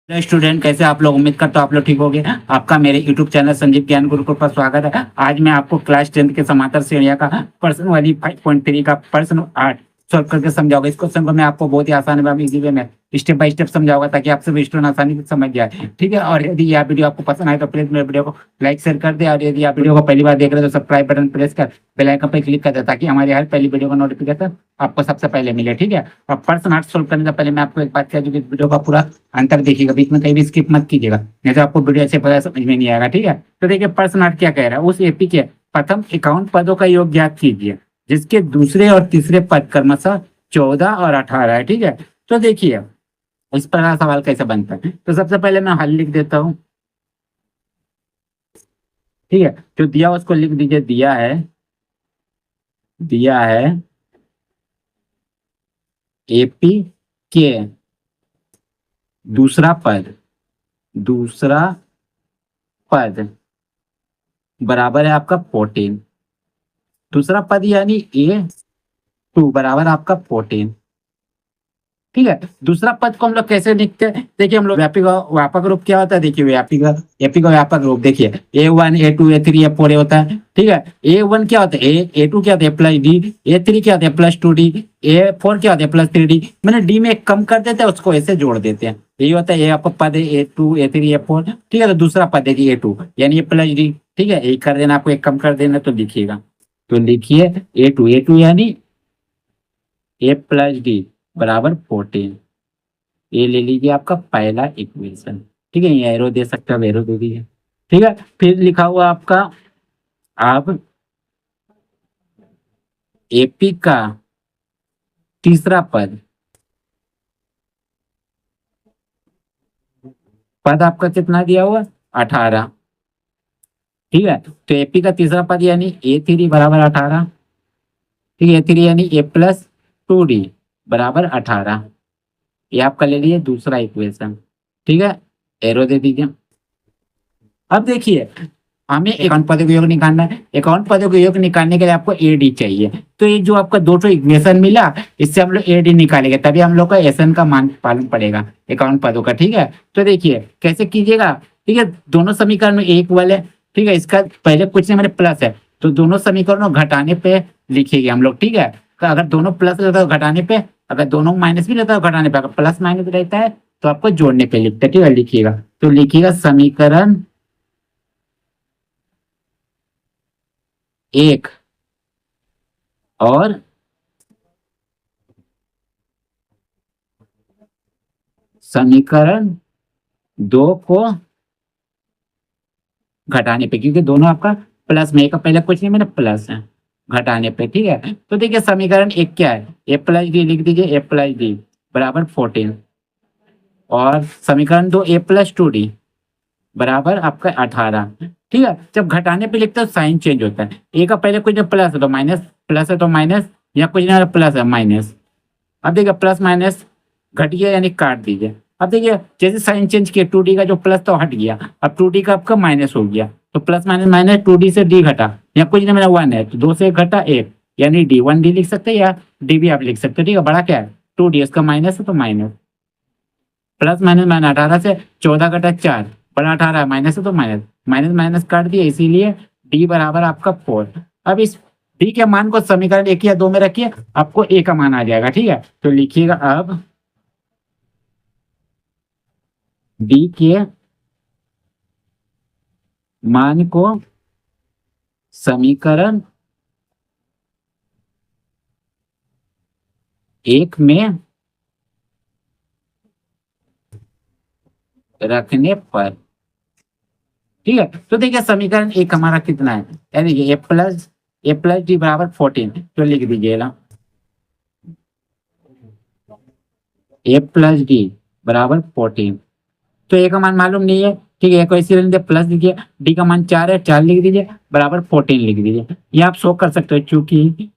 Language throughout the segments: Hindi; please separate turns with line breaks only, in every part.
हेलो स्टूडेंट, कैसे आप लोग? उम्मीद करता हूँ आप लोग ठीक होंगे। आपका मेरे यूट्यूब चैनल संजीव ज्ञान गुरुकुल पर स्वागत है। आज मैं आपको क्लास 10 के समांतर श्रेणियां का प्रश्न वाली 5.3 का प्रश्न 8 सॉल्व करके समझाऊंगा। इस क्वेश्चन को मैं आपको बहुत ही आसान व इजी वे में स्टेप बाय स्टेप समझाऊंगा ताकि आप सभी स्टूडेंट आसानी से समझ जाए। ठीक है, और यदि यह वीडियो आपको पसंद आए तो प्लीज मेरे वीडियो को लाइक शेयर कर दे, और यदि आप वीडियो को पहली बार देख रहे हो तो सब्सक्राइब बटन प्रेस कर बेल आइकन पर क्लिक कर दे ताकि हमारी हर पहली वीडियो का नोटिफिकेशन आपको सबसे पहले मिले। ठीक है, और प्रश्न 8 सोल्व करने से पहले मैं आपको एक बात कह दूं कि वीडियो का पूरा अंतर देखिएगा, बीच में कहीं भी स्किप मत कीजिएगा, नहीं तो आपको वीडियो अच्छे पता समझ में नहीं आएगा। ठीक है, तो देखिए प्रश्न 8 क्या कह रहा है। उस एपी के प्रथम 51 पदों का योग ज्ञात कीजिए जिसके दूसरे और तीसरे पद क्रमशः 14 और 18 है। ठीक है, तो देखिए इस पर सवाल कैसे बनता है। तो सबसे पहले मैं हल लिख देता हूँ। ठीक है, जो दिया उसको लिख दीजिए। दिया है एपी के दूसरा पद बराबर है आपका 14। दूसरा पद यानी A2 बराबर आपका 14। ठीक है, दूसरा पद को हम लोग कैसे लिखते हैं? देखिए हम लोग व्यापक रूप क्या होता है। देखिए एपी का व्यापक रूप देखिए A1 A2 A3 A4 होता है। ठीक है, A1 क्या होता है, A2 क्या होता है प्लस डी, A3 क्या होता है प्लस 2D, A4 क्या होता है प्लस 3D। मैंने डी में एक कम कर देते हैं, उसको ऐसे जोड़ देते हैं। यही होता है, ये आपका पद है A2 A3 A4। ठीक है, तो दूसरा पद है जी A2 यानी ये प्लस डी। ठीक है, एक कर देना, आपको एक कम कर देना, तो लिखिएगा। तो लिखिए A2 यानी A प्लस डी बराबर 14। ये ले लीजिए आपका पहला इक्वेशन। ठीक है, ये एरो दे सकते हो, एरो दे दीजिए। ठीक है, फिर लिखा हुआ आपका अब एपी का तीसरा पद आपका कितना दिया हुआ? 18। ठीक है, तो एपी का तीसरा पद यानी A3 बराबर 18। ठीक है, A3 यानी A प्लस 2D बराबर 18। ये आपका ले लीजिए दूसरा इक्वेशन। ठीक है, एरो दे दीजिए। अब देखिए हमें एकाउंट पदों का योग निकालना है। एकाउंट पदों का योग निकालने के लिए आपको एडी चाहिए। तो ये जो आपका दो इक्वेशन मिला, इससे हम लोग एडी निकालेंगे, तभी हम लोग का एसएन का मान पालन पड़ेगा एकाउंट पदों का। ठीक है, तो देखिए कैसे कीजिएगा। ठीक है, दोनों समीकरण में एक इक्वल है। ठीक है, इसका पहले कुछ नहीं, मैंने प्लस है तो दोनों समीकरणों घटाने पे लिखेंगे हम लोग। ठीक है, तो अगर दोनों प्लस रहता है घटाने पे, अगर दोनों माइनस भी रहता है घटाने पे, अगर प्लस माइनस रहता है तो आपको जोड़ने पे लिखते हैं। ठीक है, लिखिएगा। तो लिखिएगा समीकरण 1 और समीकरण 2 को घटाने पे, क्योंकि दोनों आपका प्लस में, का पहले कुछ नहीं, मैंने प्लस है घटाने पे। ठीक है, तो देखिए समीकरण 1 क्या है, ए प्लस डी लिख दीजिए, ए प्लस डी बराबर 14। और समीकरण 2 ए प्लस 2D बराबर आपका 18। ठीक है, जब घटाने पे लिखते हो साइन चेंज होता है। ए का पहले कुछ प्लस है तो माइनस, प्लस है तो माइनस, या कुछ नहीं प्लस है माइनस। अब देखिए प्लस माइनस घट गया यानी काट दीजिए। अब देखिए जैसे साइन चेंज किया 2D का जो प्लस तो हट गया, अब 2D का आपका माइनस हो गया, तो प्लस माइनस माइनस 2D से डी घटा, या कुछ नहीं मेरा 1 है तो 2 से घटा 1 यानी डी, 1D लिख सकते हैं, या डी भी आप लिख सकते हो। ठीक है, बड़ा क्या है 2D, इसका माइनस है तो माइनस, प्लस माइनस माइनस 18 से 14 घटा 4, बड़ा 18 है, माइनस है तो माइनस, माइनस माइनस काट दिया, इसीलिए डी बराबर आपका 4। अब इस डी के मान को समीकरण 1 या 2 में रखिए, आपको ए का मान आ जाएगा। ठीक है, तो लिखिएगा अब डी के मान को समीकरण 1 में रखने पर। ठीक है, तो देखिए समीकरण 1 हमारा कितना है, यानी ए प्लस डी बराबर 14। तो लिख दीजिए ना ए प्लस डी बराबर 14। तो ए का मान मालूम नहीं है। ठीक है, कोई इसी दीजिए प्लस दीजिए, डी का मान 4 है, 4 लिख दीजिए बराबर 14 लिख दीजिए। ये आप शो कर सकते हो, चूंकि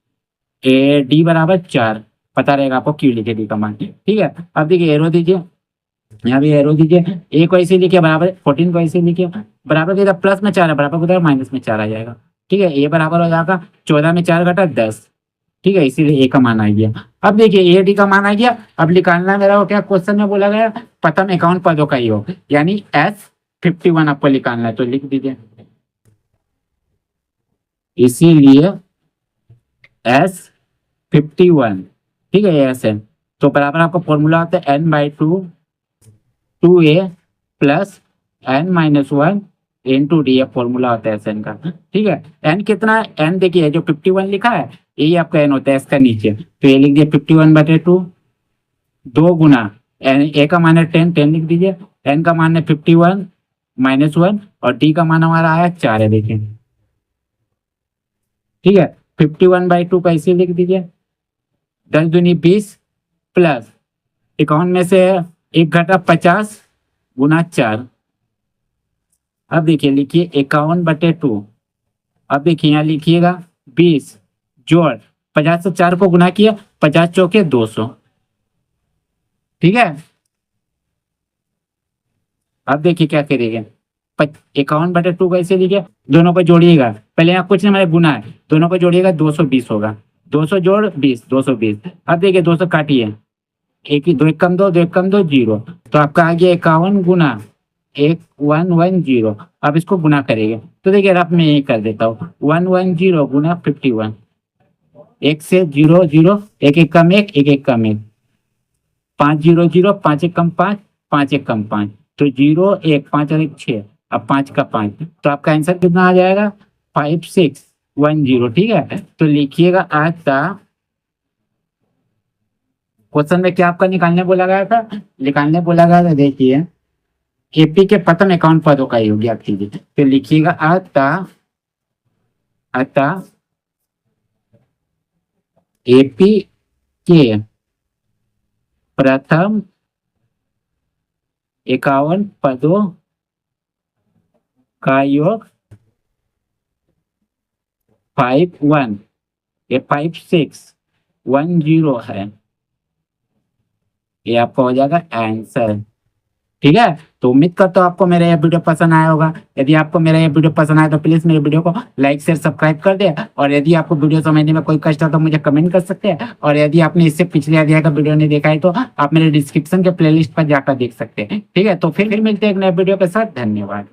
ए डी बराबर 4 पता रहेगा आपको, क्यों लिखे डी का मान। ठीक है, अब देखिए एरो दीजिए, यहाँ भी एरो दीजिए। ए को ऐसे लिखिए बराबर 14 को ऐसे लिखिए, बराबर किधर प्लस में 4 है, बराबर किधर माइनस में 4 आ जाएगा। ठीक है, ए बराबर हो जाएगा 14 में 4 घटा 10, ठीक है, इसीलिए ए का मान आ गया। अब देखिए ए डी का मान आ गया। अब निकालना मेरा हो क्या, क्वेश्चन में बोला गया प्रथम एकाउंट पदों का योग, यानी S51 आपको निकालना है, तो लिख दीजिए। इसीलिए S51, ठीक है, एस है। तो बराबर आपका फॉर्मूला होता है n/2 2a plus n-1 into D, formula होता है एन का। ठीक है, एन कितना है, एन देखिए जो 51 लिखा है यही आपका एन होता है इसका नीचे, तो ये लिख दिया 51/2, 2 गुना एन, ए का मान है 10, 10 लिख दीजिए, एन का मान है 51 -1 और डी का मान हमारा आया 4 है, देखिए। ठीक है, 51/2 का इसे लिख दीजिए, 10 दूनी 20 प्लस 51 में से एक घटा 50 गुना 4। अब देखिए लिखिए 51/2। अब देखिए यहाँ लिखिएगा 20 जोड़ 50 से 4 को गुना किया, 50 चौके 200। ठीक है, अब देखिए क्या करेंगे, 51/2 कैसे लिखे, दोनों को जोड़िएगा, पहले यहाँ कुछ नहीं मैंने गुना है, दोनों को जोड़िएगा 220 होगा, 200 जोड़ 20, 220। अब देखिए 200 काटिए, एक ही 2 एक कम 2, 2 एक कम 2, 0, तो आपका आ गया 51 गुना 1110। अब इसको गुना करेंगे, तो देखिए अब मैं ये कर देता हूँ 110 गुना 51, 1 से 0 0, 1 1 कम 1, 1 1 कम 1, 5 0 0, 5 1 कम 5, 5 1 कम 5, तो 0 1, 5 और 1 6, अब 5 का 5, तो आपका आंसर कितना आ जाएगा 5610। ठीक है, तो लिखिएगा आज का क्वेश्चन में क्या आपका निकालने बोला गया था, निकालने बोला गया था, देखिए एपी के प्रथम अकाउंट पदों का योग याद कीजिए, तो लिखिएगा अतः एपी के प्रथम 51 पदों का योग 51, ये 5610 है, ये आपका हो जाएगा आंसर। ठीक है, तो उम्मीद करता हूँ आपको मेरा ये वीडियो पसंद आया होगा। यदि आपको मेरा ये वीडियो पसंद आया तो प्लीज मेरे वीडियो को लाइक शेयर सब्सक्राइब कर दे, और यदि आपको वीडियो समझने में कोई कष्ट हो तो मुझे कमेंट कर सकते हैं, और यदि आपने इससे पिछले अध्याय का वीडियो नहीं देखा है तो आप मेरे डिस्क्रिप्शन के प्लेलिस्ट पर जाकर देख सकते हैं। ठीक है, तो फिर मिलते हैं एक नए वीडियो के साथ, धन्यवाद।